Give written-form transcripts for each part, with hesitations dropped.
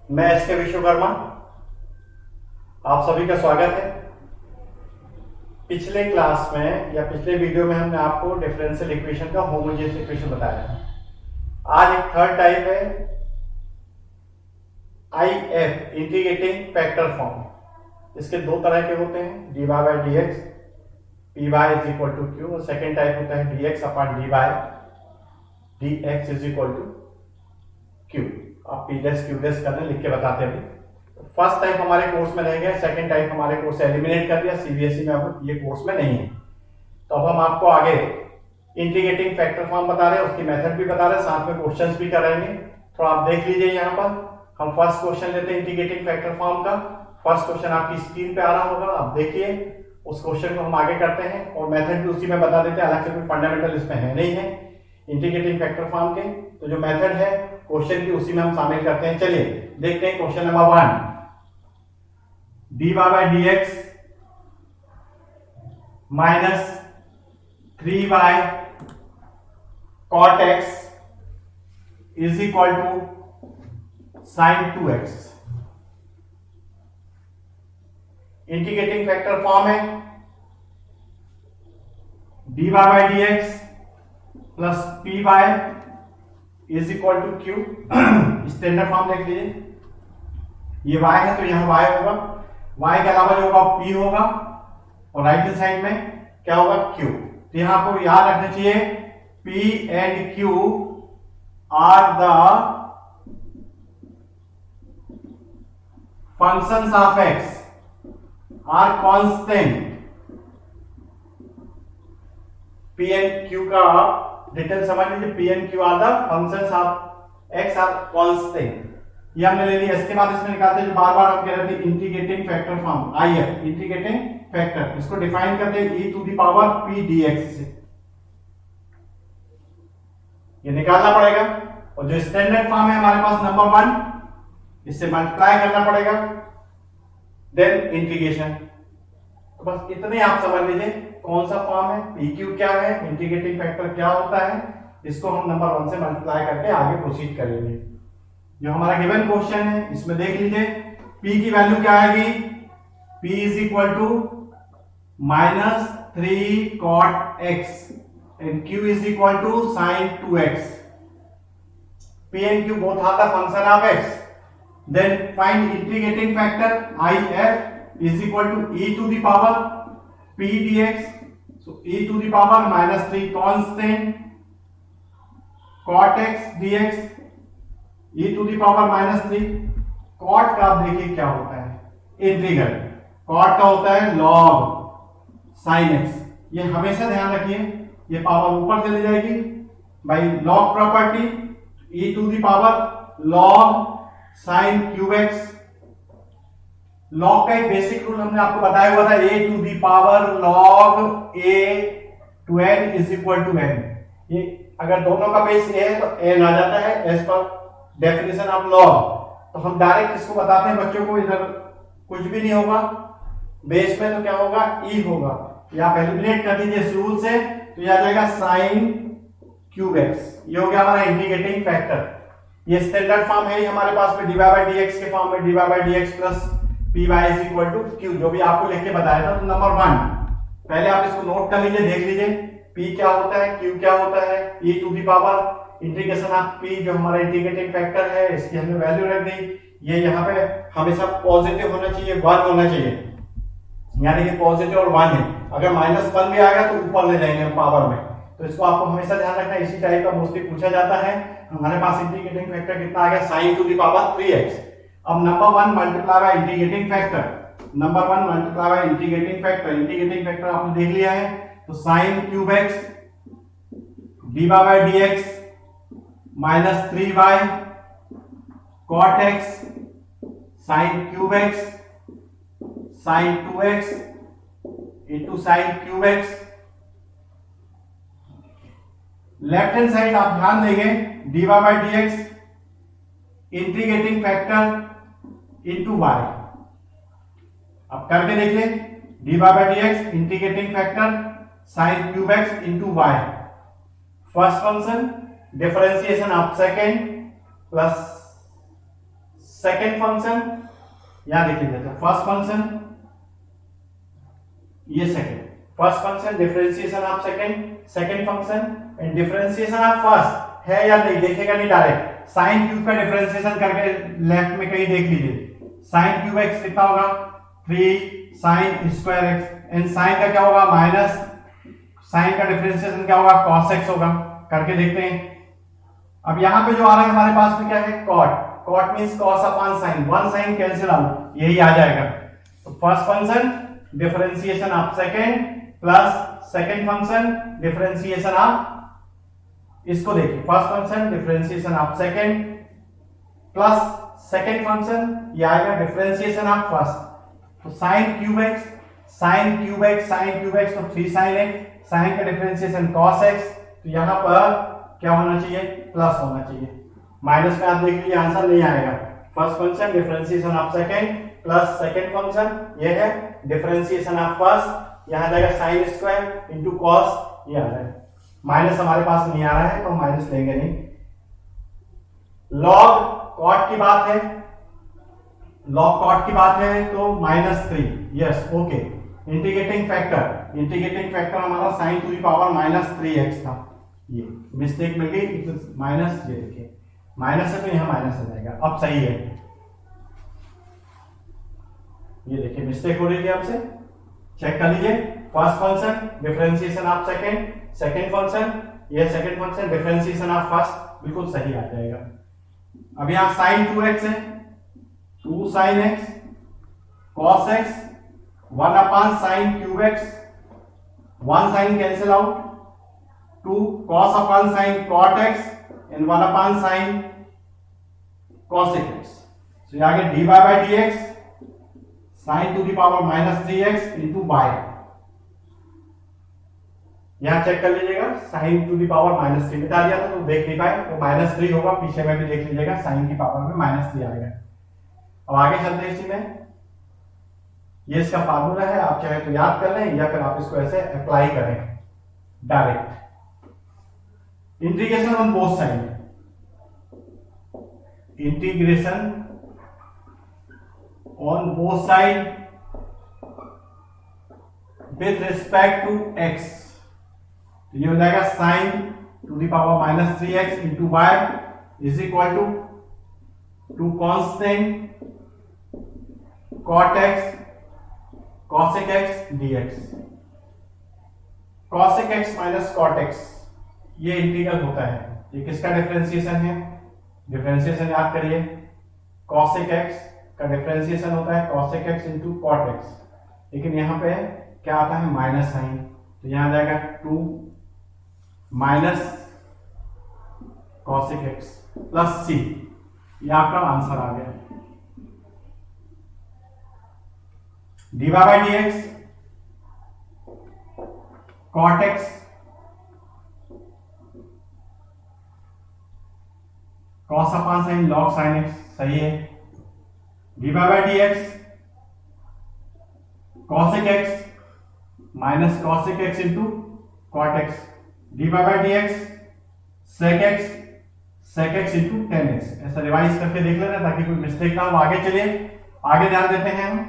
मैं एस के विश्वकर्मा, आप सभी का स्वागत है। पिछले क्लास में या पिछले वीडियो में हमने आपको डिफरेंशियल इक्वेशन का होमोजेनियस इक्वेशन बताया है। आज एक थर्ड टाइप है I F, integrating factor form. इसके दो तरह के होते हैं, D Y by D X, P Y is equal to Q, और सेकेंड टाइप होता है D X upon D Y, D X is equal to Q. आप पी डैश क्यू डैश करने लिख के बताते हैं। फर्स्ट टाइप हमारे कोर्स में रह गया, सेकंड टाइप हमारे कोर्स से एलिमिनेट कर दिया, सीबीएसई में अब ये कोर्स में नहीं है। तो अब हम आपको आगे इंटीग्रेटिंग फैक्टर फॉर्म बता रहे हैं, उसकी मेथड भी बता रहे हैं, साथ में क्वेश्चंस भी कराएंगे। तो आप देख लीजिए, यहाँ पर हम फर्स्ट क्वेश्चन लेते हैं इंटीग्रेटिंग फैक्टर फॉर्म का। फर्स्ट क्वेश्चन आपकी स्क्रीन पे आ रहा होगा, आप देखिए। उस क्वेश्चन को हम आगे करते हैं और मेथड भी उसी में बता देते हैं, अलग से कोई फंडामेंटल इसमें है नहीं है इंटीग्रेटिंग फैक्टर फॉर्म के। तो जो मेथड है क्वेश्चन की उसी में हम शामिल करते हैं। चलिए देखते हैं question number 1। D Y by D X minus 3y cot X is equal to sine 2x। Integrating factor form है D Y by D X plus P Y is equal to Q. Standard form देख लीजिए, ये y है तो यहां y होगा, y के अलावा जो होगा p होगा, और राइट हैंड साइड में क्या होगा q। तो यहां आपको याद रखना चाहिए p and q are the functions of x or constant. p and q का डिटेल समझ लीजिए, p and q are the functions of x or constant. ये हमने ले लिया। इसके बाद इसमें निकालते हैं, बार बार हम कह रहे थे integrating factor form I F, integrating factor. इसको डिफाइन करते हैं e to the power p dx से, ये निकालना पड़ेगा। और जो स्टैंडर्ड फॉर्म है हमारे पास नंबर 1, इससे मल्टीप्लाई करना पड़ेगा, देन इंटीग्रेशन। तो बस इतने आप समझ लीजिए कौन सा फॉर्म है, पी क्यू क्या है, इंटीग्रेटिंग फैक्टर क्या होता है। इसको हम नंबर 1 से मल्टीप्लाई करके आगे प्रोसीड करेंगे। जो हमारा गिवन क्वेश्चन है इसमें देख लीजिए, p की वैल्यू क्या आएगी, p is equal to minus 3 cot x and q is equal to sine 2x। p and q both are the function of x. Then find integrating factor if is equal to e to the power p dx. So e to the power minus 3 constant cot x dx, e to the power minus 3। cot का आप देखिए क्या होता है, integral. cot का होता है log sin x। ये हमेशा ध्यान रखिए, ये पावर ऊपर चली जाएगी by log property, e to the power log sin cube x। log का एक बेसिक रूल हमने आपको बताया हुआ था, a to the power log a to n is equal to n। ये अगर दोनों का बेस a है तो n आ जाता है as per definition of log। तो हम डायरेक्ट इसको बताते हैं बच्चों को, इधर कुछ भी नहीं होगा बेस में, तो क्या होगा e होगा। या आप एलिमिनेट कर दीजिए इस रूल से, तो ये आ जाएगा साइन क्यूब एक्स। ये हो गया हमारा इंटीग्रेटिंग फैक्टर। ये स्टैंडर्ड फॉर्म है हमारे पास में D Y by D X के फॉर्म में, D Y by D X plus P Y is equal to Q, जो भी आपको लिख के बताया था। तो नंबर 1 पहले आप इसको नोट कर लीजिए, देख लीजिए p क्या होता है, q क्या होता है, e to the power integration of p जो हमारा इंटीग्रेटिंग फैक्टर है, इसकी हमने वैल्यू रख दी। ये यहाँ पे हमेशा पॉजिटिव होना चाहिए, 1 होना चाहिए, यानी कि पॉजिटिव और 1 है। अगर -1 भी आएगा तो ऊपर ले जाएंगे हम पावर में, तो इसको आपको हमेशा ध्यान रखना है। इसी टाइप का मोस्टली पूछा जाता है। हमारे पास इंटीग्रेटिंग फैक्टर कितना आ गया, sin to the power 3x। अब number 1 multiply by integrating factor, number 1 multiply by integrating factor. Integrating factor आपने देख लिया है, तो sin cube x dy by dx minus 3y cot x sin cube x sin 2x into sin cube x। Left hand side आप ध्यान देंगे, dy by D x integrating factor into y। अब करके देखिए, dy by D x integrating factor sin cube x into y। First function differentiation of second plus second function यहां देख लीजिए, first function, ये second, first function differentiation of second function and differentiation of first है या नहीं देखेगा नहीं direct. Sine cube का डिफरेंशिएशन करके लेफ्ट में कहीं देख लीजिए, साइन क्यूब एक्स कितना होगा 3 sine square X, and sine का क्या होगा माइनस, साइन का डिफरेंशिएशन क्या होगा cos x होगा, करके देखते हैं। अब यहां पे जो आ रहा है हमारे पास में क्या है cot, cot means cos upon sin, one sine cancel out, यही आ जाएगा। तो first function differentiation of second plus second function differentiation of, इसको देखिए first function differentiation of second plus second function ये आएगा डिफरेंशिएशन ऑफ फर्स्ट। तो sin cube x, sin cube x, sin cube x तो 3 sin x, sin का differentiation cos x, तो यहां पर क्या होना चाहिए प्लस होना चाहिए, माइनस में आप देख लीजिए आंसर नहीं आएगा। First function differentiation of second plus second function ये है डिफरेंशिएशन ऑफ फर्स्ट, यहां जाएगा sin स्क्वायर इनटू cos, ये आ रहा है, माइनस हमारे पास नहीं आ रहा है तो माइनस लेंगे नहीं। log cot की बात है, log cot की बात है तो -3, यस ओके। इंटीग्रेटिंग फैक्टर हमारा sin to the power -3x था, ये मिस्टेक मिल गई, माइनस, ये देखिए माइनस है तो यहां माइनस हो जाएगा, अब सही है। ये देखिए मिस्टेक हो रही थी आपसे, चेक कर लीजिए। First function differentiation of second function, ये second function differentiation of first, बिल्कुल सही आ जाएगा। अब यहां sin 2x है, 2 sin x cos x 1 upon sin cube x, 1 sin cancel out, 2 cos upon sin cot x and 1 upon sin cosec x, तो ये आगे dy by dx sin to the power -3x into y, यहां check कर लीजिएगा sin to the power -3 बता दिया था तो देख नहीं पाए, तो -3 होगा, पीछे में भी देख लीजिएगा sin की पावर में -3 आएगा। अब आगे चलते हैं इसी में, ये इसका फार्मूला है, आप चाहे तो याद कर लें या फिर आप इसको ऐसे अप्लाई करें direct. Integration on both side, integration on both side with respect to x, ये हो जाएगा sin to the power -3x into Y is equal to constant cot x cosec x dx, cosec x minus cot x ये integral होता है, ये किसका differentiation है, differentiation याद करिए, cosec x का डिफरेंशिएशन होता है cosec x into cot x, लेकिन यहाँ पे क्या आता है माइनस साइन, तो यहाँ जाएगा 2 minus cosec x plus c, ये आपका आंसर आ गया। dy by dx cot x cos upon sine log sin x, सही है। dy by dx cosec x minus cosec x into cot x, dy by dx sec x into tan x, ऐसा revise करके देख लेना ताकि कोई mistake ना हो। आगे चलिए, आगे ध्यान देते हैं हम,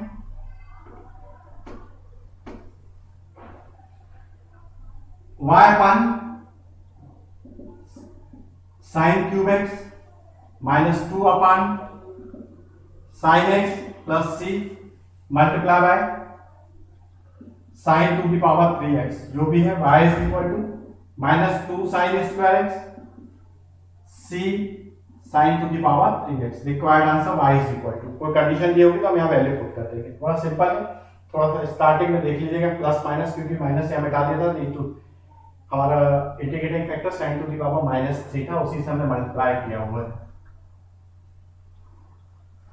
y upon sine cube x minus 2 upon sine x plus c multiply by sine to the power 3x, जो भी है y is equal to -2 sine square x c sine to the power 3x, required answer y is equal to, कोई condition दी होगी तो हम यहाँ value put कर देंगे, थोड़ा सिंपल है, थोड़ा सा स्टार्टिंग में देख लीजिएगा प्लस माइनस, क्योंकि माइनस यहाँ मिटा दिया था तो हमारा integrating factor sin to the power -3 था, उसी से हमने मल्टीप्लाई किया हुआ है।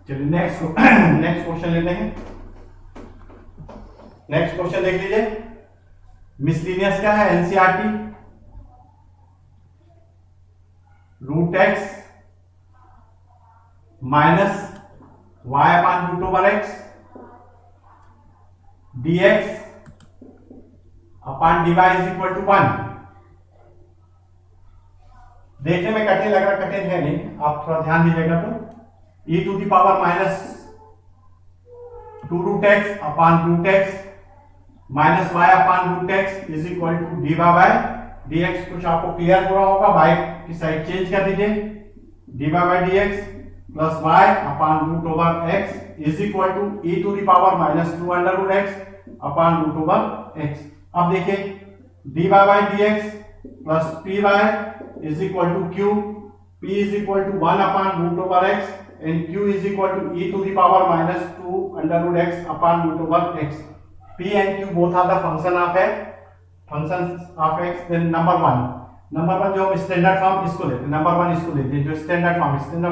चलिए नेक्स्ट क्वेश्चन लेते हैं। नेक्स्ट क्वेश्चन देख लीजिए, मिसलिनियस क्या है, NCERT, √x minus y upon √x dx upon dy is equal to 1। देखने में कठिन लग रहा, कठिन है नहीं, आप थोड़ा ध्यान दीजिएगा तो e to the power minus 2 root x upon root x minus y upon root x is equal to dy by dx। कुछ आपको क्लियर हो रहा होगा, y की साइड चेंज कर दीजिए, dy by dx plus y upon root over x is equal to e to the power minus 2 under root x upon root over x। अब देखिए dy by dx plus py is equal to q, p is equal to 1 upon root over x and q is equal to e to the power minus 2 under root x upon root over x। p and q both are the function of x, functions of x। then number one जो हम standard form इसको लेते हैं, number one इसको लेते हैं, जो standard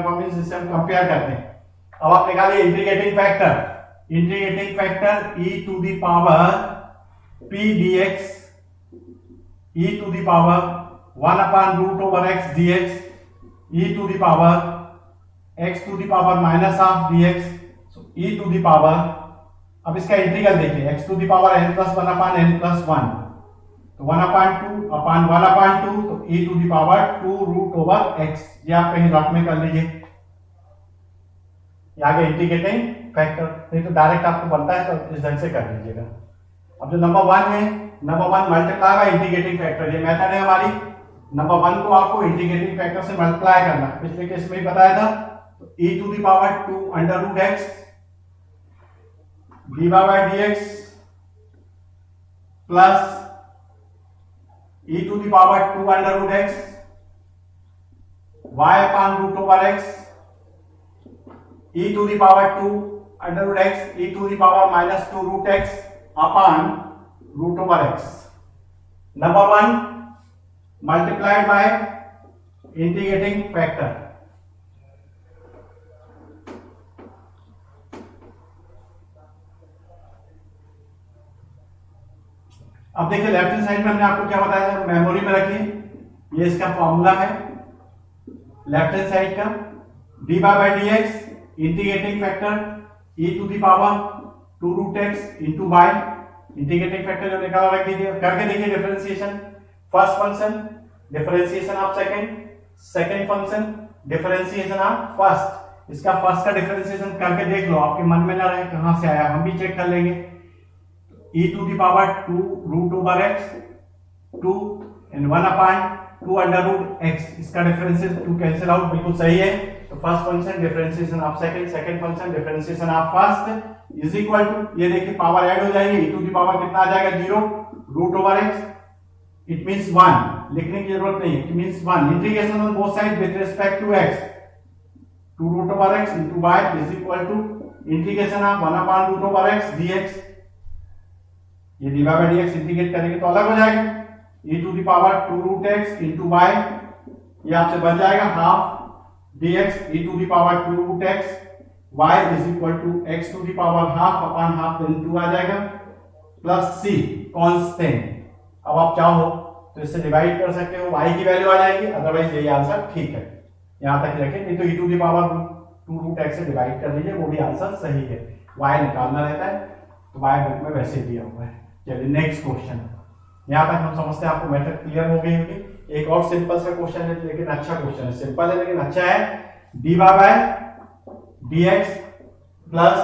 form जिससे हम कंपेयर करते हैं। अब आप निकालिए integrating factor e to the power p dx e to the power 1 upon root over x dx e to the power x to the power minus half dx, so e to the power। अब इसका integral देखिए, x to the power n plus 1 upon n plus 1, तो 1 upon 2 upon 1 upon 2, तो e to the power 2 root over x। ये आप कहीं rough में कर लीजिए, ये आगे इंटीग्रेटिंग फैक्टर, नहीं तो डायरेक्ट आपको बनता है तो इस ढंग से कर लीजिएगा। अब जो नंबर वन है, number one multiply by integrating factor, ये मेथड है हमारी। नंबर वन को आपको इंटीग्रेटिंग फैक्टर से मल्टीप्लाई करना, पिछले केस में ही बताया था। तो e to the power 2 under root x dy by dx plus e to the power 2 under root x y upon root over x e to the power 2 under root x e to the power minus 2 root x upon root over x। Number one multiplied by integrating factor. अब देखिए left hand side में हमने आपको क्या बताया था, memory में रखिए, ये इसका फॉर्मूला है लेफ्ट हैंड साइड का, dy by dx integrating factor e to the power 2 root x into y, integrating factor जो निकाला रख दीजिए, करके देखिए differentiation. First function differentiation of second function differentiation of first. इसका फर्स्ट का डिफरेंशिएशन करके देख लो, आपके मन में ना रहे कहां से आया, हम भी चेक कर लेंगे। e to the power 2 root over x 2 and 1 upon 2 under root x, इसका डिफरेंशिएशन 2 कैंसिल आउट, बिल्कुल सही है। तो first function differentiation of second function differentiation of first is equal to, ये देखिए पावर ऐड हो जाएगी, e टू द पावर कितना आ जाएगा 0 root over x, it means 1, लिखने की जरूरत नहीं है, it means 1। Integration on both side with respect to x 2 root over x into y is equal to integration of 1 upon root over x dx। ये dy by dx integrate करेंगे तो अलग हो जाएगा, e to the power 2 root x into y, ये आपसे बन जाएगा half dx e to the power 2 root x y is equal to x to the power half upon half, then 2 आ जाएगा प्लस c कांस्टेंट। अब आप चाहो तो इससे डिवाइड कर सकते हो, y की वैल्यू आ जाएगी, अदरवाइज ये आंसर ठीक है, यहां तक रखें, नहीं तो e to the power 2 root x से डिवाइड कर लीजिए, वो भी आंसर सही है। y निकालना रहता है तो y बुक में वैसे दिया हुआ है। चलिए नेक्स्ट क्वेश्चन, यहां तक हम समझते हैं आपको मेथड क्लियर हो गई होगी। एक और सिंपल सा क्वेश्चन है, लेकिन अच्छा क्वेश्चन है, सिंपल है लेकिन अच्छा है। dy by dx plus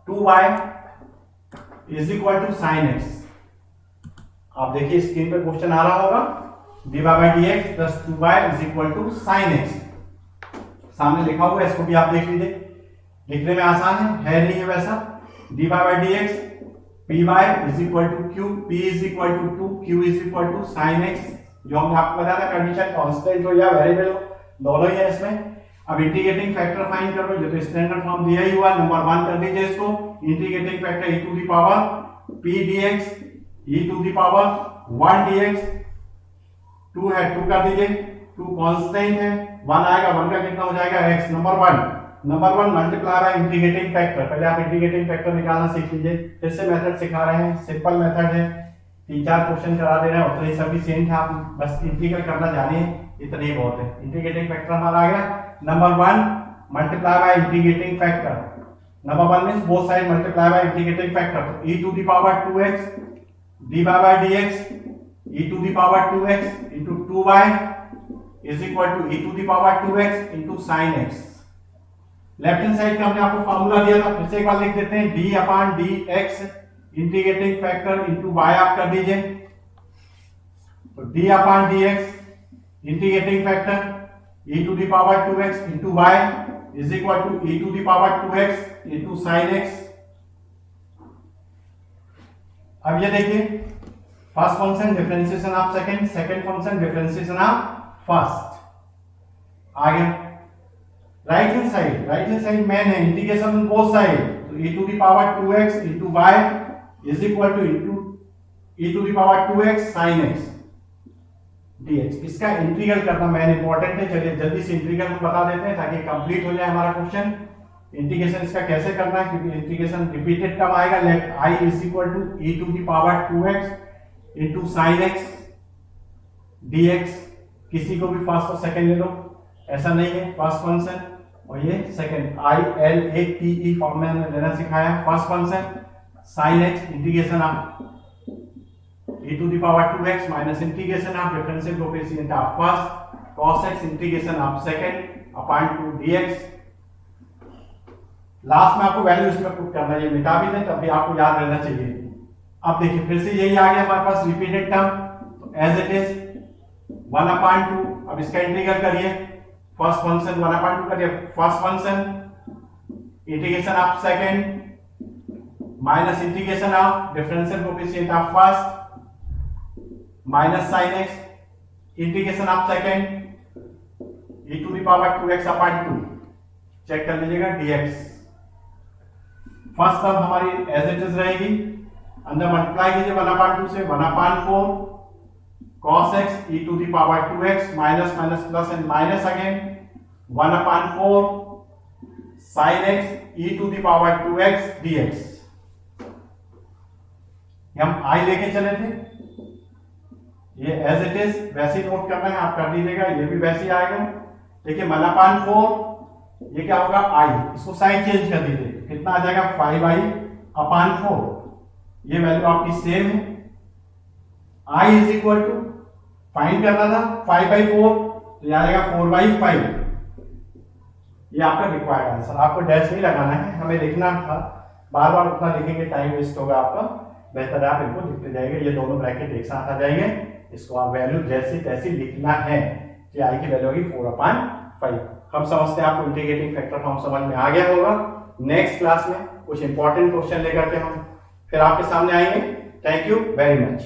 2y is equal to sin x। आप देखिए स्क्रीन पे क्वेश्चन आ रहा होगा, dy by dx plus 2y is equal to sin x, सामने लिखा हुआ है, इसको भी आप देख लीजिए, लिखने में आसान है नहीं है वैसा। dy by dx py is equal to q, p is equal to 2, q is equal to sin x, जो हमने आपको बताया था कंडीशन कांस्टेंट हो या वेरिएबल हो, दोनों ही है इसमें। अब इंटीग्रेटिंग फैक्टर फाइंड करो, जो तो स्टैंडर्ड फॉर्म दिया ही हुआ, नंबर 1 कर दीजिए इसको, integrating factor e to the power p dx e to the power 1 dx, 2 है 2 कर दीजिए, 2 कांस्टेंट है, 1 आएगा, 1 का कितना हो जाएगा x। Number 1 multiply by integrating factor, पहले आप इंटीग्रेटिंग फैक्टर निकालना सीख लीजिए, फिर से मेथड सिखा रहे हैं, सिंपल मेथड है, 3-4 क्वेश्चन करा दे रहे हैं, उतने सफिशिएंट है, आप बस इंटीग्रेट करना जानिए, इतना ही बहुत है। इंटीग्रेटिंग फैक्टर हमारा आ गया, number 1 multiply by integrating factor, number 1 means both side multiply by integrating factor, तो e to the power 2x dy by dx e to the power 2x into 2y is equal to e to the power 2x into sin x। Left hand side का हमने आपको formula दिया था, फिर से एक बार लिख देते हैं, d upon d x integrating factor into y आप कर दीजिए। तो d upon d x integrating factor e to the power 2x into Y is equal to e to the power 2x into sine x। अब ये देखिए, first function differentiation of second, second function differentiation of first. आगे right hand side मैन है, integration on both side, तो e to the power 2x into Y is equal to e to the power 2x sin x dx। इसका integral करना मैन important है, चलिए जल्दी से इंटीग्रल को बता देते हैं ताकि कंप्लीट हो जाए हमारा क्वेश्चन। इंटीग्रेशन इसका कैसे करना है, क्योंकि इंटीग्रेशन रिपीटेड कब आएगा, let i is equal to e to the power 2x into sine x dx। किसी को भी फर्स्ट और सेकंड ले लो, ऐसा नहीं है, फर्स्ट फंक्शन और ये second, i l a t e form में हमने लेना सिखाया। First function sin x integration of e to the power 2x minus integration of differential coefficient of first cos x integration of second upon 2 dx। Last में आपको value इसमें put करना है, ये मिटा भी दें तब भी आपको याद रहना चाहिए। अब देखिए फिर से यही आ गया हमारे पास रिपीटेड टर्म, तो एज इट इज 1/2। अब इसका इंटीग्रल करिए, फर्स्ट फंक्शन 1/2 करिए, first function integration of second minus integration of differential coefficient of first minus sine x integration of second e to the power 2x upon 2, check कर लीजिएगा dx। First term हमारी as it is रहेगी, अंदर multiply कीजिए 1/2 से 1/4 cos x e to the power 2x minus minus plus and minus again 1/4 sin x e to the power 2x dx। हम i लेके चले थे, ये एज इट इज वैसे ही नोट करना है, आप कर दीजिएगा, ये भी वैसे ही आएगा। देखिए 1/4 ये क्या होगा i, इसको साइड चेंज कर दीजिए, कितना आ जाएगा 5i/4, ये वैल्यू आपकी सेम है। i is equal to find करना था 5/4, तो ये आएगा 4/5, ये आपका रिक्वायर्ड आंसर। आपको डैश नहीं लगाना है, हमें लिखना था, बार बार उतना लिखेंगे टाइम वेस्ट होगा आपका, बेहतर है आप इनको लिखते जाएंगे, ये दोनों ब्रैकेट एक साथ आ जाएंगे। इसको आप वैल्यू जैसी तैसी लिखना है कि आई की वैल्यू होगी 4/5। हम समझते हैं आपको इंटीग्रेटिंग फैक्टर फॉर्म समझ में आ गया होगा। नेक्स्ट क्लास में कुछ इंपॉर्टेंट क्वेश्चन लेकर के हम फिर आपके सामने आएंगे। Thank you very much.